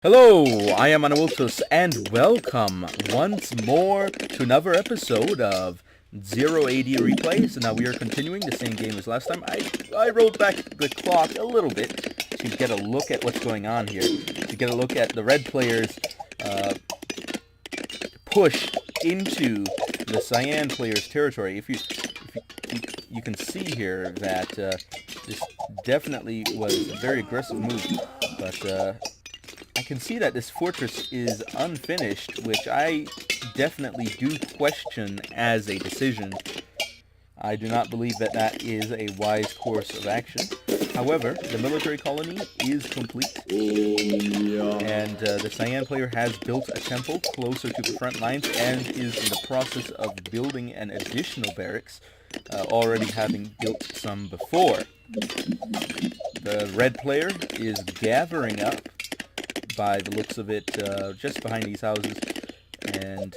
Hello, I am Anawultus, and welcome once more to another episode of Zero AD Replays. And now we are continuing the same game as last time. I rolled back the clock a little bit to get a look at what's going on here, to get a look at the red players' push into the cyan players' territory. If you can see here that this definitely was a very aggressive move, but I can see that this fortress is unfinished, which I definitely do question as a decision. I do not believe that that is a wise course of action. However, the military colony is complete, and the cyan player has built a temple closer to the front lines and is in the process of building an additional barracks, already having built some before. The red player is gathering up, by the looks of it, just behind these houses, and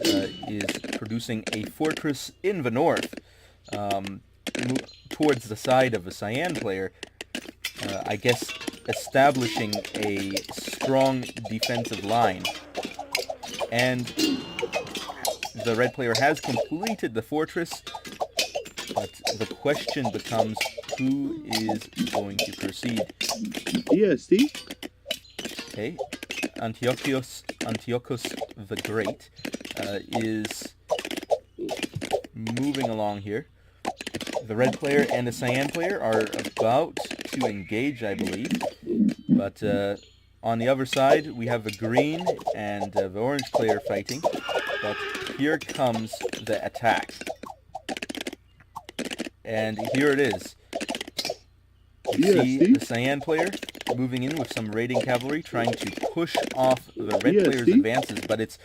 is producing a fortress in the north, towards the side of the cyan player, I guess establishing a strong defensive line. And the red player has completed the fortress, but the question becomes, who is going to proceed? Yes, see? Okay, Antiochus the Great is moving along here. The red player and the cyan player are about to engage, I believe. But on the other side, we have the green and the orange player fighting. But here comes the attack. And here it is. You see the cyan player moving in with some raiding cavalry, trying to push off the red player's advances, but it's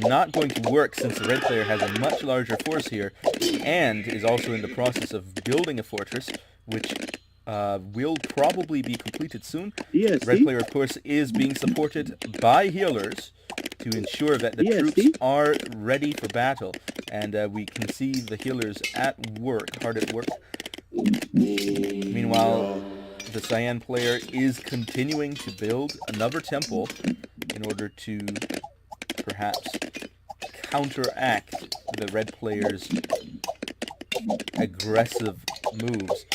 not going to work since the red player has a much larger force here and is also in the process of building a fortress, which will probably be completed soon. Red player, of course, is being supported by healers to ensure that the troops are ready for battle, and we can see the healers at work, hard at work. Meanwhile, the cyan player is continuing to build another temple in order to perhaps counteract the red player's aggressive moves.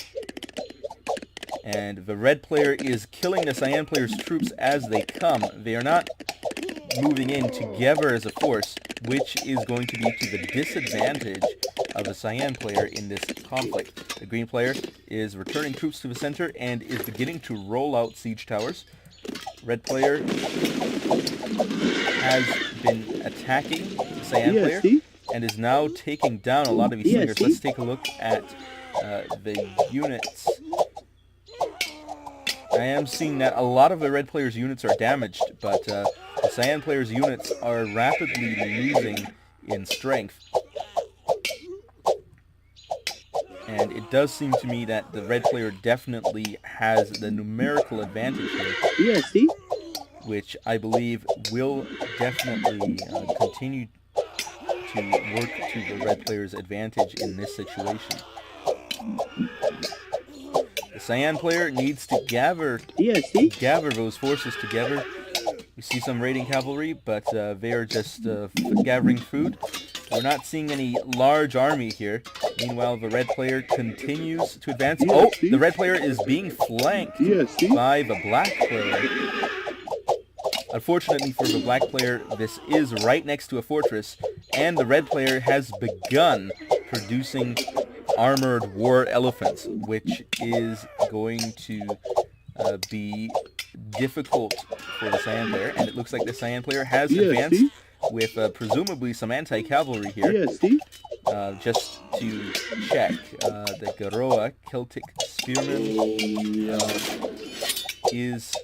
And the red player is killing the cyan player's troops as they come. They are not moving in together as a force, which is going to be to the disadvantage of the cyan player in this conflict. The green player is returning troops to the center and is beginning to roll out siege towers. Red player has been attacking the cyan player and is now taking down a lot of these slingers. Let's take a look at the units. I am seeing that a lot of the red player's units are damaged, but the cyan player's units are rapidly losing in strength. And it does seem to me that the red player definitely has the numerical advantage here. Which I believe will definitely continue to work to the red player's advantage in this situation. The cyan player needs to gather those forces together. We see some raiding cavalry, but they are just gathering food. We're not seeing any large army here. Meanwhile, the red player continues to advance. Oh, the red player is being flanked by the black player. Unfortunately for the black player, this is right next to a fortress, and the red player has begun producing armored war elephants, which is going to be difficult for the cyan player. And it looks like the cyan player has advanced with presumably some anti-cavalry here. Just to check, the Garoa Celtic Spearman is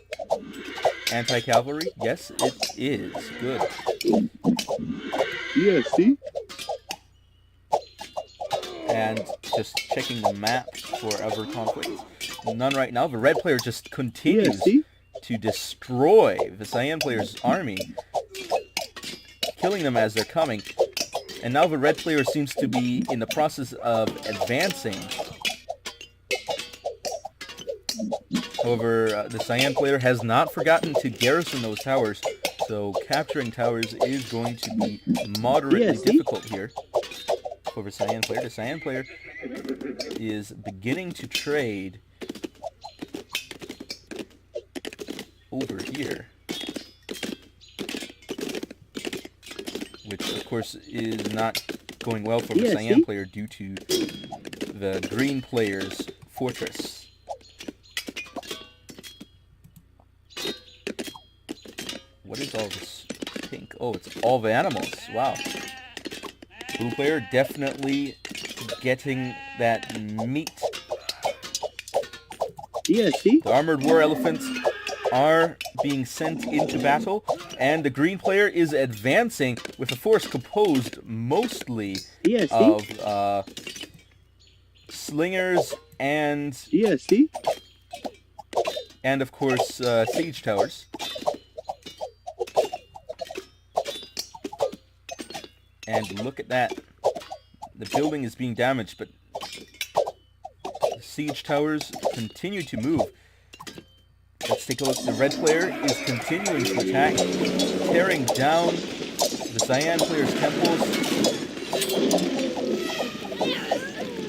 anti-cavalry. Yes, it is. Good. And just checking the map for other conflicts. None right now. The red player just continues to destroy the cyan player's army, killing them as they're coming. And now the red player seems to be in the process of advancing. However, the cyan player has not forgotten to garrison those towers. So capturing towers is going to be moderately Yes, Steve? difficult here for the Cyan player. The Cyan player is beginning to trade over here, which of course is not going well for the Yes, Cyan Steve? player due to the green player's fortress. What is all this pink? Oh, it's all the animals. Wow. Blue player definitely getting that meat. Yes, Steve? The armored war elephants are being sent into battle, and the green player is advancing with a force composed mostly Yes, of Steve? slingers and Yes, Steve? of course siege towers. And look at that. The building is being damaged, but the siege towers continue to move. Let's take a look. The red player is continuing to attack, tearing down the cyan player's temples.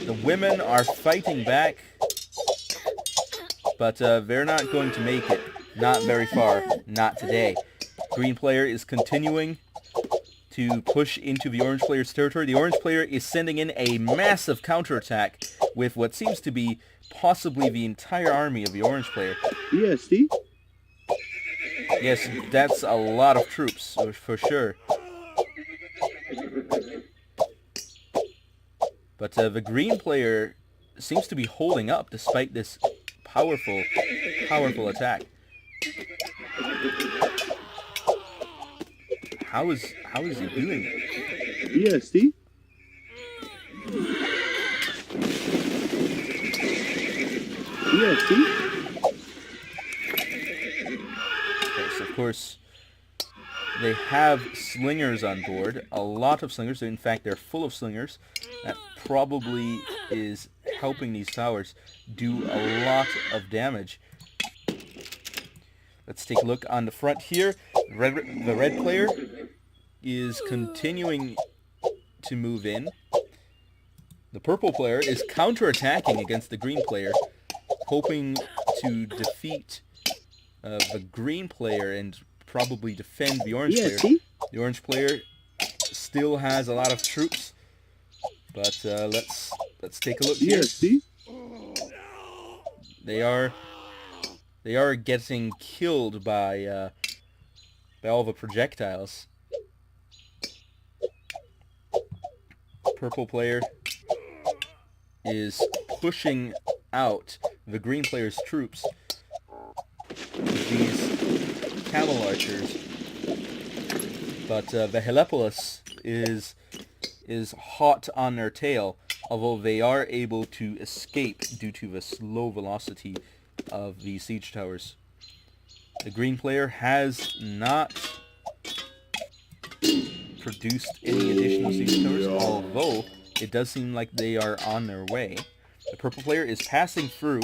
The women are fighting back, but they're not going to make it. Not very far. Not today. Green player is continuing to push into the orange player's territory. The orange player is sending in a massive counterattack with what seems to be possibly the entire army of the orange player. Yes, Steve? Yes, that's a lot of troops, for sure. But the green player seems to be holding up despite this powerful attack. How is he doing it? Yes, Steve? Yes, Steve? Yes, of course, they have slingers on board. A lot of slingers. In fact, they're full of slingers. That probably is helping these towers do a lot of damage. Let's take a look on the front here. The red player is continuing to move in. The purple player is counterattacking against the green player, hoping to defeat the green player and probably defend the orange player. Steve? The orange player still has a lot of troops, but let's take a look here. Yes, Steve? They are getting killed by all the projectiles. Purple player is pushing out the green player's troops with these camel archers, but the Helepolis is hot on their tail, although they are able to escape due to the slow velocity of the siege towers. The green player has not produced any additional siege towers, although it does seem like they are on their way. The purple player is passing through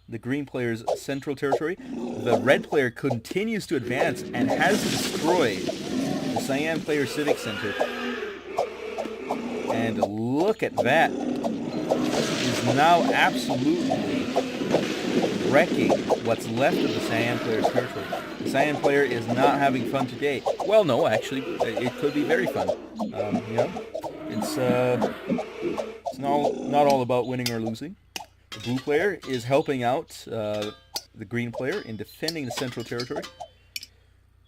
the green player's central territory. The red player continues to advance and has destroyed the cyan player's civic center. And look at that. Is now absolutely wrecking what's left of the cyan player's territory. The cyan player is not having fun today. Well, no, actually, it could be very fun. It's not all about winning or losing. The blue player is helping out the green player in defending the central territory.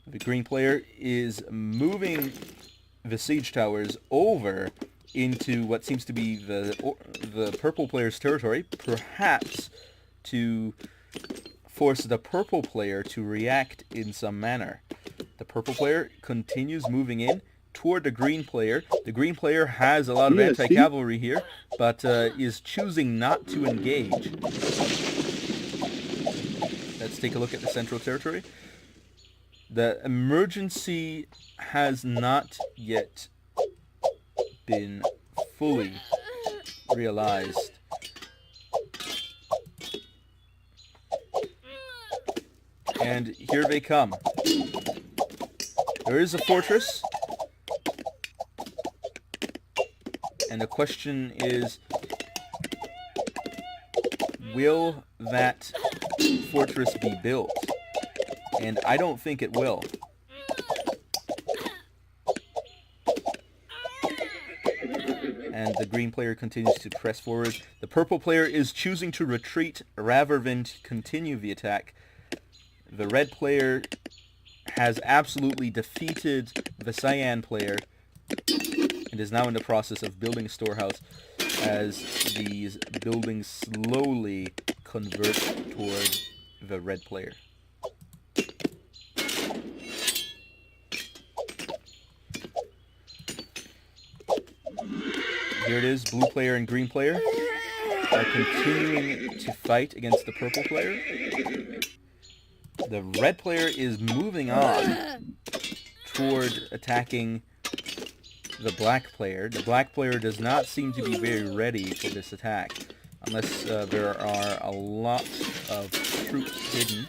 The green player is moving the siege towers over into what seems to be the purple player's territory, perhaps to force the purple player to react in some manner. The purple player continues moving in toward the green player. The green player has a lot of anti-cavalry here, but is choosing not to engage. Let's take a look at the central territory. The emergency has not yet been fully realized. And here they come. There is a fortress. And the question is, will that fortress be built? And I don't think it will. And the green player continues to press forward. The purple player is choosing to retreat rather than to continue the attack. The red player has absolutely defeated the cyan player and is now in the process of building a storehouse as these buildings slowly convert toward the red player. Here it is, blue player and green player are continuing to fight against the purple player. The red player is moving on toward attacking the black player. The black player does not seem to be very ready for this attack, unless there are a lot of troops hidden.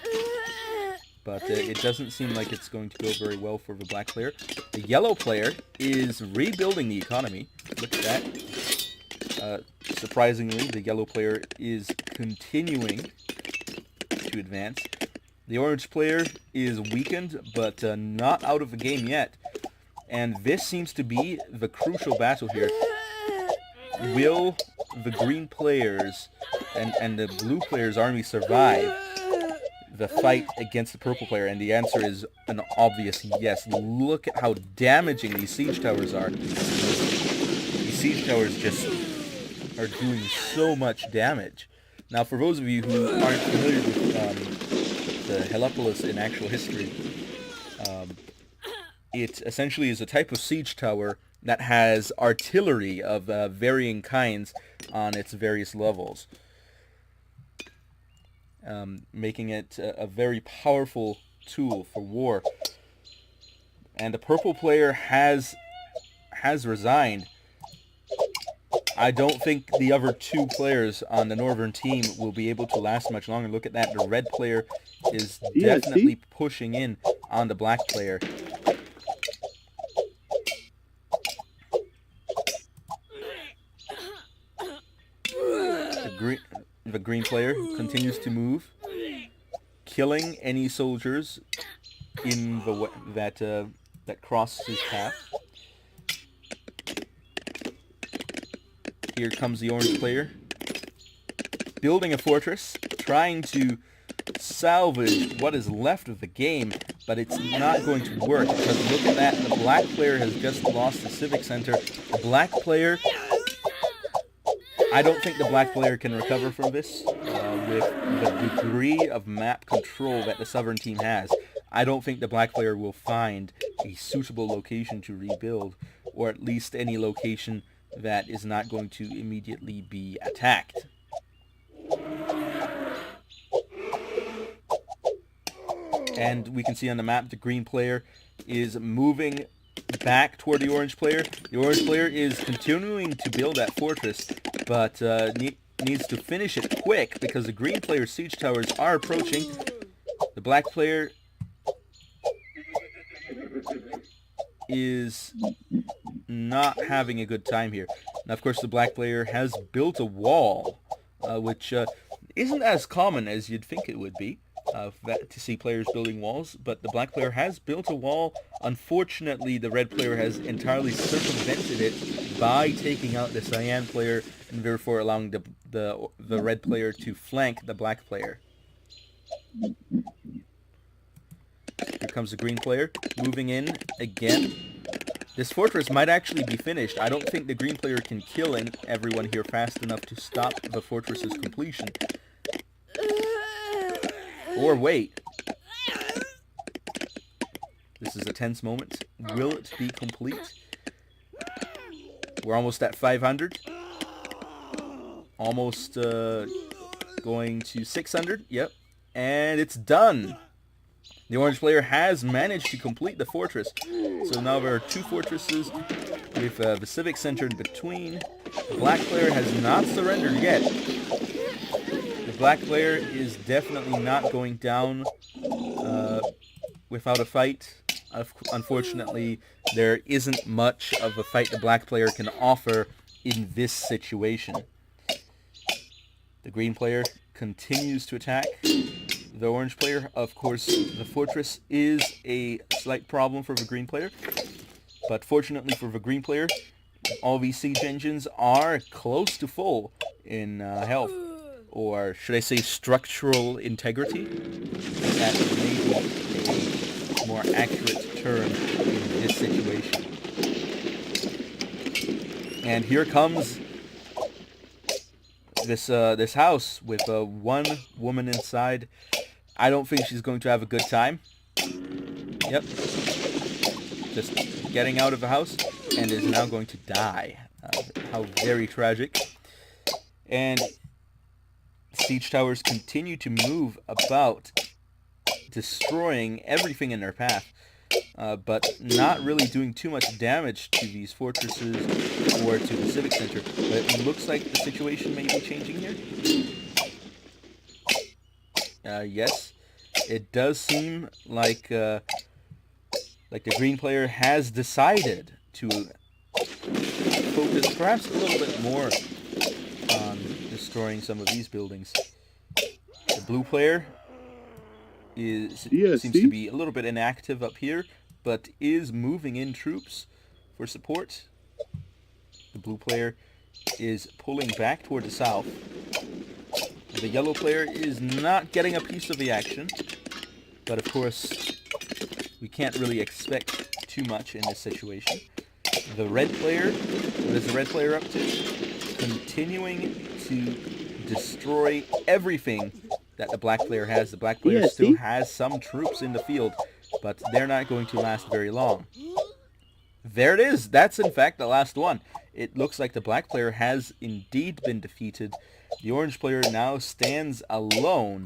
But it doesn't seem like it's going to go very well for the black player. The yellow player is rebuilding the economy. Look at that. Surprisingly, the yellow player is continuing to advance. The orange player is weakened, but not out of the game yet. And this seems to be the crucial battle here. Will the green players and the blue players' army survive the fight against the purple player? And the answer is an obvious yes. Look at how damaging these siege towers are. These siege towers just are doing so much damage. Now, for those of you who aren't familiar with the Heliopolis in actual history, it essentially is a type of siege tower that has artillery of varying kinds on its various levels, making it a very powerful tool for war. And the purple player has resigned. I don't think the other two players on the northern team will be able to last much longer. Look at that. The red player is definitely pushing in on the black player. The green player continues to move, killing any soldiers in the that cross his path. Here comes the orange player, building a fortress, trying to salvage what is left of the game, but it's not going to work because look at that, the black player has just lost the civic center. The black player, I don't think the black player can recover from this with the degree of map control that the southern team has. I don't think the black player will find a suitable location to rebuild, or at least any location that is not going to immediately be attacked. And we can see on the map the green player is moving back toward the orange player. The orange player is continuing to build that fortress, but needs to finish it quick because the green player's siege towers are approaching. The black player is not having a good time here. Now, of course, the black player has built a wall, which isn't as common as you'd think it would be to see players building walls, but the black player has built a wall. Unfortunately, the red player has entirely circumvented it by taking out the cyan player and therefore allowing the red player to flank the black player. Here comes the green player, moving in again. This fortress might actually be finished. I don't think the green player can kill everyone here fast enough to stop the fortress's completion. Or wait. This is a tense moment. Will it be complete? We're almost at 500. Almost going to 600. Yep. And it's done. The orange player has managed to complete the fortress. So now there are two fortresses with the civic center in between. The black player has not surrendered yet. The black player is definitely not going down without a fight. Unfortunately, there isn't much of a fight the black player can offer in this situation. The green player continues to attack the orange player. Of course, the fortress is a slight problem for the green player, but fortunately for the green player, all these siege engines are close to full in health, or should I say structural integrity? That may be a more accurate term in this situation. And here comes this house with one woman inside. I don't think she's going to have a good time. Yep. Just getting out of the house and is now going to die. How very tragic. And siege towers continue to move about, destroying everything in their path, but not really doing too much damage to these fortresses or to the civic center. But it looks like the situation may be changing here. Yes, it does seem like the green player has decided to focus perhaps a little bit more on destroying some of these buildings. The blue player seems to be a little bit inactive up here, but is moving in troops for support. The blue player is pulling back toward the south. The yellow player is not getting a piece of the action, but of course we can't really expect too much in this situation. The red player, what is the red player up to? Continuing to destroy everything that the black player has. The black player still has some troops in the field, but they're not going to last very long. There it is. That's in fact the last one. It looks like the black player has indeed been defeated. The orange player now stands alone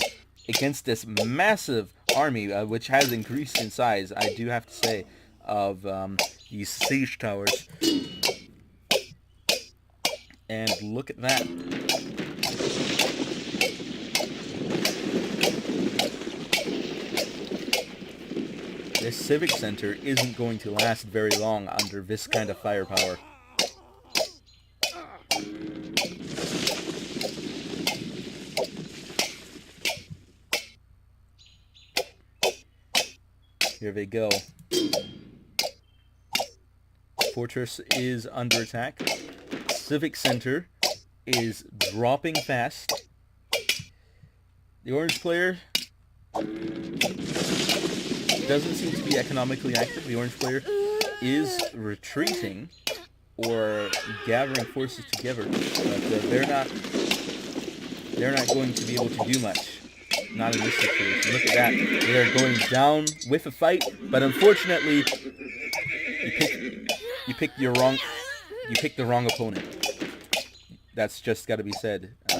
against this massive army, which has increased in size, I do have to say, of these siege towers. And look at that. This civic center isn't going to last very long under this kind of firepower. Here they go. Fortress is under attack. Civic center is dropping fast. The orange player doesn't seem to be economically active. The orange player is retreating or gathering forces together, but they're not going to be able to do much. Not in this situation. Look at that. They are going down with a fight, but unfortunately, you picked the wrong opponent. That's just got to be said. You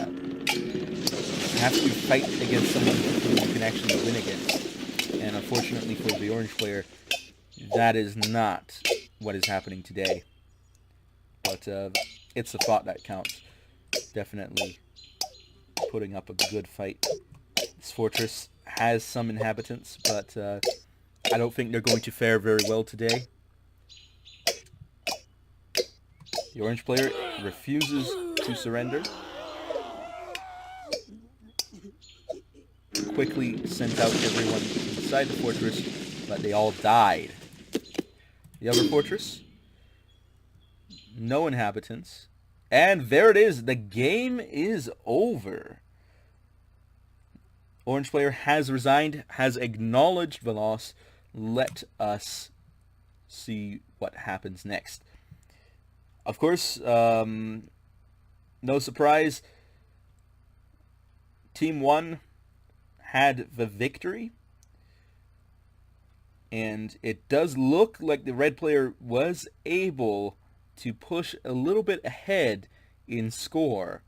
have to fight against someone who you can actually win against. And unfortunately for the orange player, that is not what is happening today. But it's the thought that counts. Definitely putting up a good fight. This fortress has some inhabitants, but I don't think they're going to fare very well today. The orange player refuses to surrender. Quickly sent out everyone inside the fortress, but they all died. The other fortress, no inhabitants. And there it is. The game is over. Orange player has resigned, has acknowledged the loss. Let us see what happens next. Of course, no surprise, Team 1 had the victory. And it does look like the red player was able to push a little bit ahead in score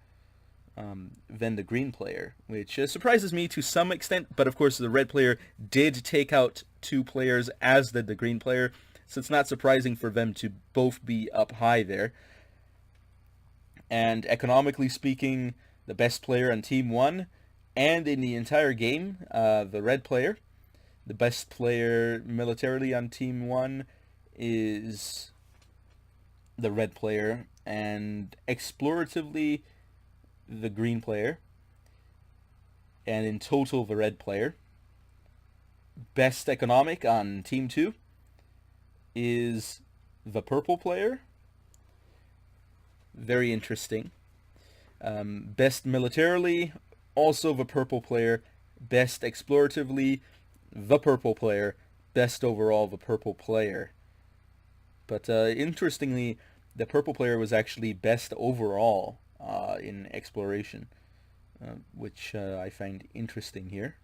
than the green player, which surprises me to some extent. But of course, the red player did take out 2 players, as did the green player, so it's not surprising for them to both be up high there. And economically speaking, the best player on Team 1 and in the entire game, the red player, The best player militarily on Team 1 is the red player, and exploratively the green player, and in total the red player. Best economic on Team 2 is the purple player. Very interesting. Best militarily, also the purple player. Best exploratively, the purple player. Best overall, the purple player. But interestingly, the purple player was actually best overall in exploration, which I find interesting here.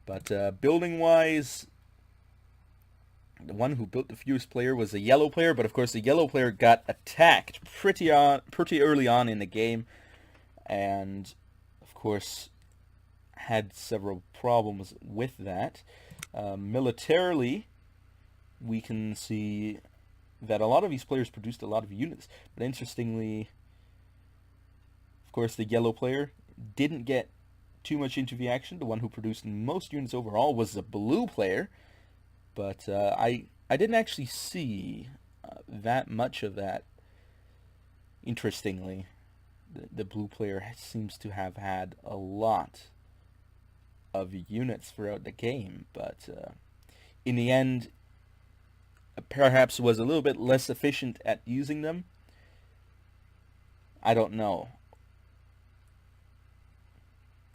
But building-wise, the one who built the fewest player was the yellow player, but of course the yellow player got attacked pretty early on in the game, and of course had several problems with that. Militarily, we can see that a lot of these players produced a lot of units, but interestingly, of course, the yellow player didn't get too much into the action. The one who produced most units overall was the blue player, but I didn't actually see that much of that. Interestingly, the blue player seems to have had a lot of units throughout the game, but in the end, perhaps was a little bit less efficient at using them. I don't know.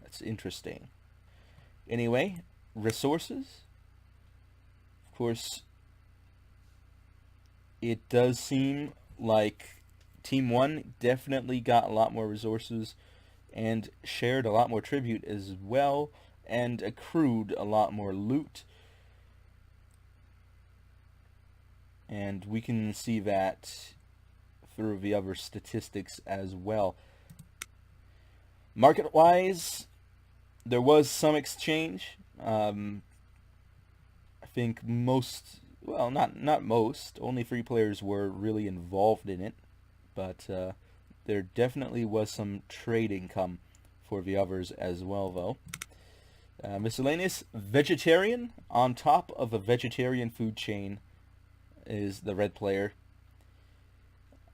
That's interesting. Anyway, resources. Of course, it does seem like Team 1 definitely got a lot more resources and shared a lot more tribute as well, and accrued a lot more loot. And we can see that through the other statistics as well. Market-wise, there was some exchange. I think most, well, not most, only 3 players were really involved in it, but there definitely was some trade income for the others as well, though. Miscellaneous, vegetarian, on top of a vegetarian food chain is the red player,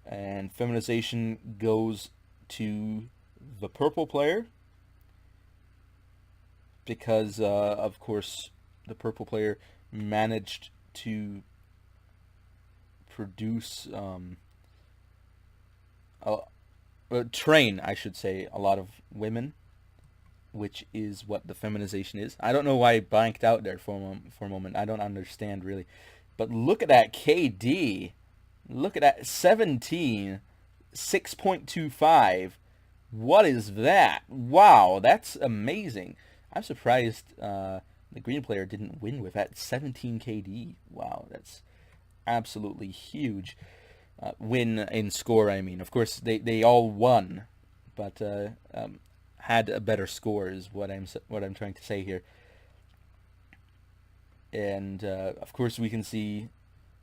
and feminization goes to the purple player, because of course the purple player managed to produce train, I should say, a lot of women, which is what the feminization is. I don't know why I blanked out there for a moment. I don't understand really. But look at that KD. Look at that. 17. 6.25. What is that? Wow, that's amazing. I'm surprised the green player didn't win with that 17 KD. Wow, that's absolutely huge. Win in score, I mean. Of course, they all won, but had a better score is what I'm trying to say here. And of course we can see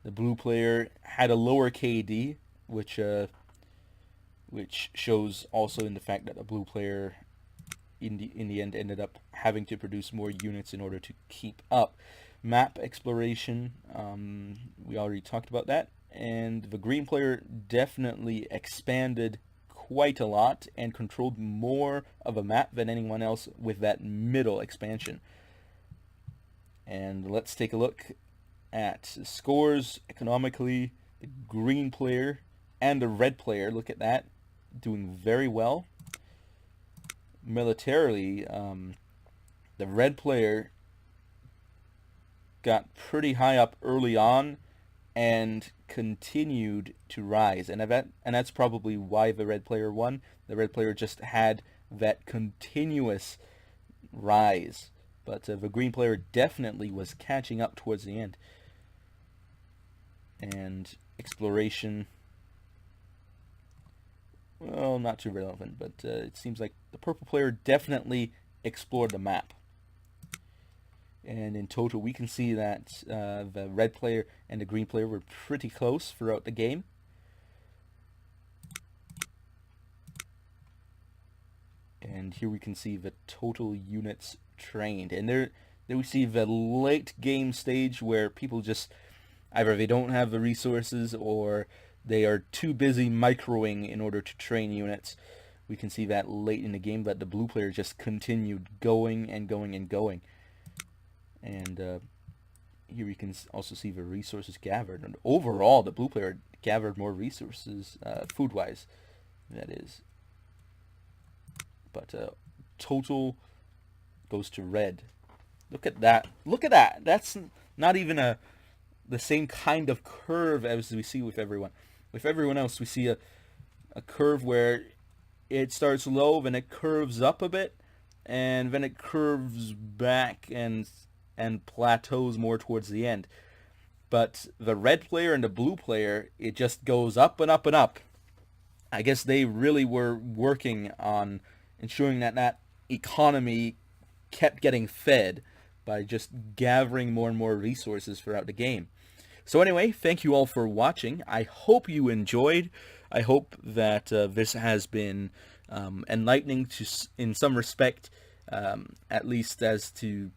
the blue player had a lower KD, which shows also in the fact that the blue player in the end ended up having to produce more units in order to keep up. Map exploration, we already talked about that, and the green player definitely expanded quite a lot and controlled more of a map than anyone else with that middle expansion. And let's take a look at scores economically. The green player and the red player, look at that, doing very well. Militarily, the red player got pretty high up early on and continued to rise, and that's probably why the red player won. The red player just had that continuous rise. But the green player definitely was catching up towards the end. And exploration, well, not too relevant, but it seems like the purple player definitely explored the map. And in total, we can see that the red player and the green player were pretty close throughout the game. And here we can see the total units trained, and Then we see the late game stage where people just either they don't have the resources or they are too busy microing in order to train units. We can see that late in the game that the blue player just continued going and going and going. And here we can also see the resources gathered. And overall, the blue player gathered more resources, food-wise, that is. But total goes to red. Look at that. Look at that. That's not even the same kind of curve as we see with everyone. With everyone else, we see a curve where it starts low, then it curves up a bit, and then it curves back and plateaus more towards the end. But the red player and the blue player, it just goes up and up and up. I guess they really were working on ensuring that that economy kept getting fed by just gathering more and more resources throughout the game. So anyway, thank you all for watching. I hope you enjoyed. I hope that this has been enlightening in some respect, at least as to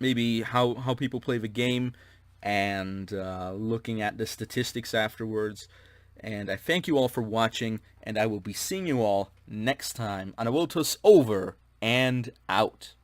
maybe how people play the game and looking at the statistics afterwards. And I thank you all for watching, and I will be seeing you all next time on Awiltus Over and Out.